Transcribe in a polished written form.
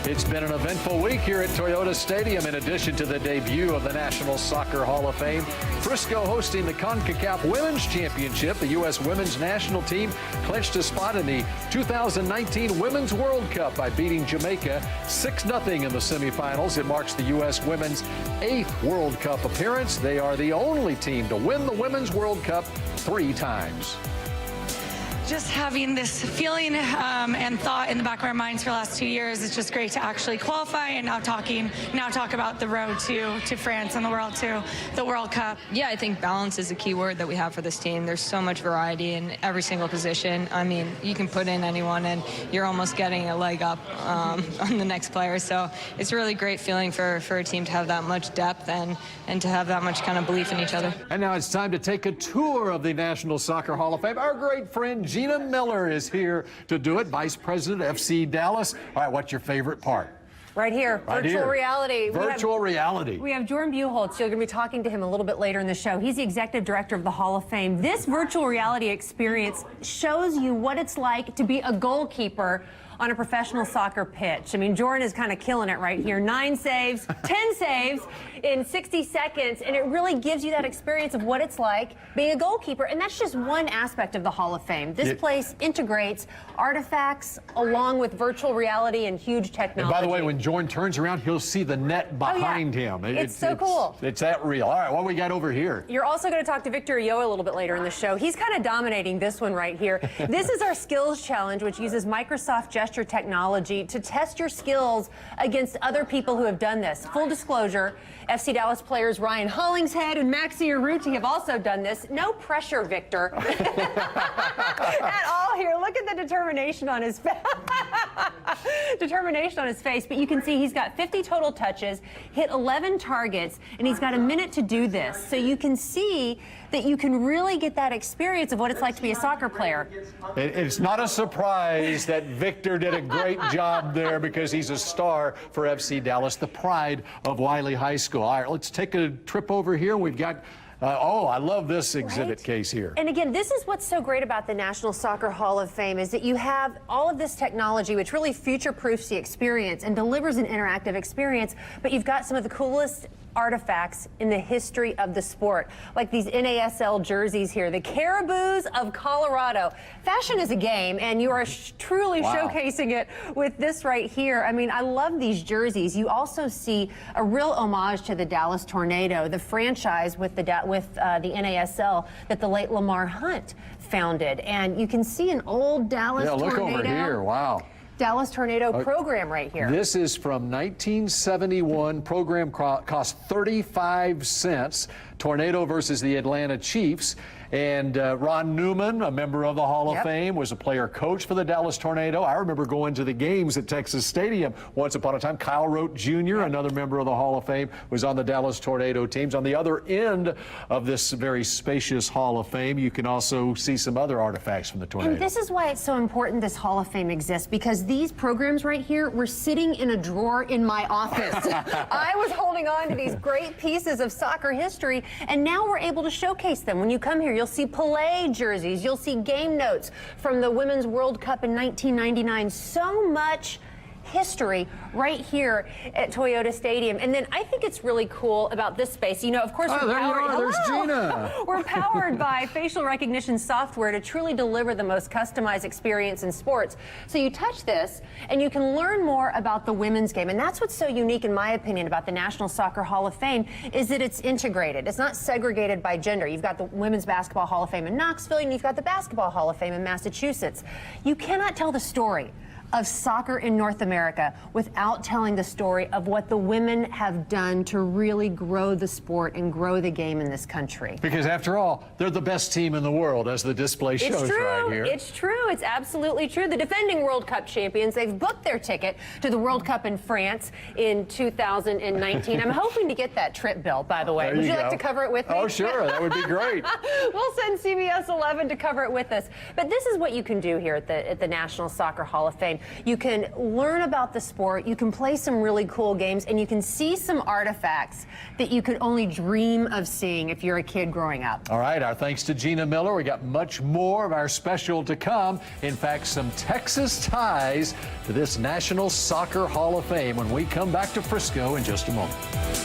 It's been an eventful week here at Toyota Stadium. In addition to the debut of the National Soccer Hall of Fame, Frisco hosting the CONCACAF Women's Championship. The U.S. Women's National Team clinched a spot in the 2019 Women's World Cup by beating Jamaica 6-0 in the semifinals. It marks the U.S. Women's 8th World Cup appearance. They are the only team to win the Women's World Cup 3 times. Just having this feeling and thought in the back of our minds for the last 2 years, it's just great to actually qualify and now talk about the road to France and the World Cup. Yeah, I think balance is a key word that we have for this team. There's so much variety in every single position. I mean, you can put in anyone and you're almost getting a leg up on the next player. So it's a really great feeling for a team to have that much depth and to have that much kind of belief in each other. And now it's time to take a tour of the National Soccer Hall of Fame. Our great friend Gina Miller is here to do it, Vice President of FC Dallas. All right, what's your favorite part? Right here, virtual reality. Virtual reality. We have Jordan Buchholz. You're going to be talking to him a little bit later in the show. He's the Executive Director of the Hall of Fame. This virtual reality experience shows you what it's like to be a goalkeeper on a professional soccer pitch. I mean, Jordan is kind of killing it right here. 9 saves, 10 saves in 60 seconds, and it really gives you that experience of what it's like being a goalkeeper. And that's just one aspect of the Hall of Fame. This place integrates artifacts along with virtual reality and huge technology. And by the way, when Jordan turns around, he'll see the net behind him. It's so cool. It's that real. All right, what we got over here? You're also going to talk to Victor Ulloa a little bit later in the show. He's kind of dominating this one right here. This is our skills challenge, which uses Microsoft gesture technology to test your skills against other people who have done this. Full disclosure, FC Dallas players Ryan Hollingshead and Maxi Urruti have also done this. No pressure, Victor, at all here. Look at the determination on his face. Determination on his face. But you can see he's got 50 total touches, hit 11 targets, and he's got a minute to do this. So you can see that you can really get that experience of what it's like to be a soccer player. It's not a surprise that Victor did a great job there because he's a star for FC Dallas, the pride of Wiley High School. All right, let's take a trip over here. We've got I love this exhibit case here. And again, this is what's so great about the National Soccer Hall of Fame is that you have all of this technology which really future-proofs the experience and delivers an interactive experience, but you've got some of the coolest artifacts in the history of the sport, like these NASL jerseys here, the Caribous of Colorado. Fashion is a game, and you are truly showcasing it with this right here. I mean, I love these jerseys. You also see a real homage to the Dallas Tornado, the franchise with the NASL that the late Lamar Hunt founded. And you can see an old Dallas Tornado. Yeah, look over here. Wow. Dallas Tornado program right here. This is from 1971. Program cost 35 cents. Tornado versus the Atlanta Chiefs. And Ron Newman, a member of the Hall of Fame, was a player coach for the Dallas Tornado. I remember going to the games at Texas Stadium once upon a time. Kyle Rote Jr., another member of the Hall of Fame, was on the Dallas Tornado teams. On the other end of this very spacious Hall of Fame, you can also see some other artifacts from the Tornado. And this is why it's so important this Hall of Fame exists, because these programs right here were sitting in a drawer in my office. I was holding on to these great pieces of soccer history, and now we're able to showcase them. When you come here, you'll see Pelé jerseys, you'll see game notes from the Women's World Cup in 1999. So much history right here at Toyota Stadium. And then I think it's really cool about this space. You know, of course, there's Gina. We're powered by facial recognition software to truly deliver the most customized experience in sports. So you touch this and you can learn more about the women's game. And that's what's so unique, in my opinion, about the National Soccer Hall of Fame, is that it's integrated. It's not segregated by gender. You've got the Women's Basketball Hall of Fame in Knoxville, and you've got the Basketball Hall of Fame in Massachusetts. You cannot tell the story of soccer in North America without telling the story of what the women have done to really grow the sport and grow the game in this country. Because after all, they're the best team in the world, as the display shows right here. It's true. It's absolutely true. The defending World Cup champions, they've booked their ticket to the World Cup in France in 2019. I'm hoping to get that trip bill, by the way. Would you like to cover it with me? Oh, sure. That would be great. We'll send CBS 11 to cover it with us. But this is what you can do here at the National Soccer Hall of Fame. You can learn about the sport, you can play some really cool games, and you can see some artifacts that you could only dream of seeing if you're a kid growing up. All right, our thanks to Gina Miller. We got much more of our special to come. In fact, some Texas ties to this National Soccer Hall of Fame when we come back to Frisco in just a moment.